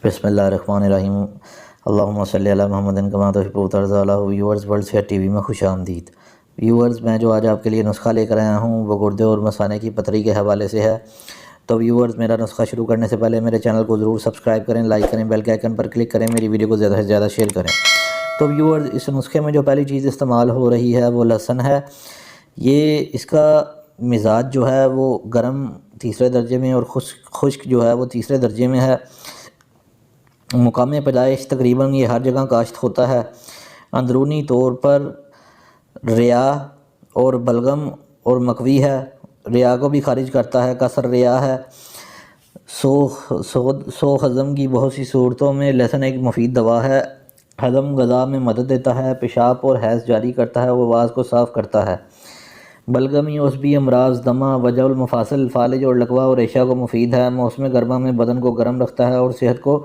بسم اللہ الرحمن الرحیم اللہم صلی علی محمد کما تحب وترضی علی ویورز ورلڈ صحت ٹی وی میں خوش آمدید۔ ویورز، میں جو آج آپ کے لیے نسخہ لے کر آیا ہوں وہ گردے اور مثانے کی پتھری کے حوالے سے ہے۔ تو ویورز، میرا نسخہ شروع کرنے سے پہلے میرے چینل کو ضرور سبسکرائب کریں، لائک کریں، بیل کے آئیکن پر کلک کریں، میری ویڈیو کو زیادہ سے زیادہ شیئر کریں۔ تو ویورز، اس نسخے میں جو پہلی چیز استعمال ہو رہی ہے وہ لہسن ہے۔ یہ اس کا مزاج جو ہے وہ گرم تیسرے درجے میں اور خشک جو ہے وہ تیسرے درجے میں ہے۔ مقام پیدائش تقریباً یہ ہر جگہ کاشت ہوتا ہے۔ اندرونی طور پر ریا اور بلغم اور مکوی ہے۔ ریا کو بھی خارج کرتا ہے، کثر ریا ہے۔ سو ہضم کی بہت سی صورتوں میں لہسن ایک مفید دوا ہے۔ ہضم غذا میں مدد دیتا ہے، پیشاب اور حیض جاری کرتا ہے، وہ آواز کو صاف کرتا ہے۔ بلغمی عصبی امراض، دمہ، وجع المفاصل، فالج اور لکوہ اور ریشہ کو مفید ہے۔ موسم گرما میں بدن کو گرم رکھتا ہے اور صحت کو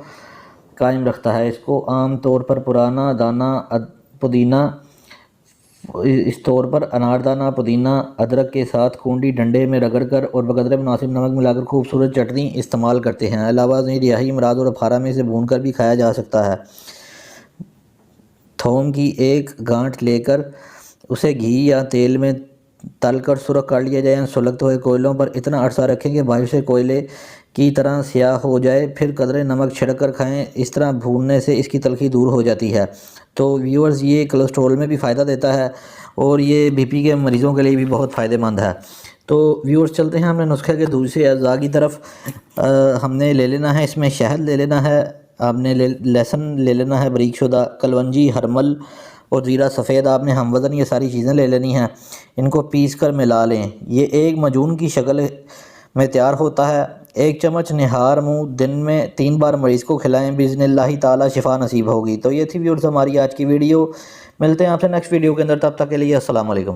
قائم رکھتا ہے۔ اس کو عام طور پر پرانا دانہ پودینہ اناردانہ پودینہ ادرک کے ساتھ کونڈی ڈنڈے میں رگڑ کر اور بقدر مناسب نمک ملا کر خوبصورت چٹنی استعمال کرتے ہیں۔ علاوہ ازیں رہائی امراض اور افارہ میں اسے بھون کر بھی کھایا جا سکتا ہے۔ تھوم کی ایک گانٹھ لے کر اسے گھی یا تیل میں تل کر سرخ کر لیا جائے۔ سلگتے ہوئے کوئلوں پر اتنا عرصہ رکھیں کہ باہر سے کوئلے کی طرح سیاہ ہو جائے، پھر قدرے نمک چھڑک کر کھائیں۔ اس طرح بھوننے سے اس کی تلخی دور ہو جاتی ہے۔ تو ویورز، یہ کولیسٹرول میں بھی فائدہ دیتا ہے اور یہ بی پی کے مریضوں کے لیے بھی بہت فائدہ مند ہے۔ تو ویورز، چلتے ہیں ہم نے نسخے کے دوسرے اجزاء کی طرف۔ ہم نے لے لینا ہے اس میں شہد لے لینا ہے، آپ نے لہسن لے لینا ہے باریک شدہ، کلونجی، ہرمل اور زیرہ سفید آپ نے ہم وزن یہ ساری چیزیں لے لینی ہیں۔ ان کو پیس کر ملا لیں۔ یہ ایک معجون کی شکل میں تیار ہوتا ہے۔ 1 چمچ نہار منہ دن میں 3 بار مریض کو کھلائیں، باذن اللہ تعالی شفا نصیب ہوگی۔ تو یہ تھی ویورز ہماری آج کی ویڈیو۔ ملتے ہیں آپ سے نیکسٹ ویڈیو کے اندر، تب تک کے لیے السلام علیکم۔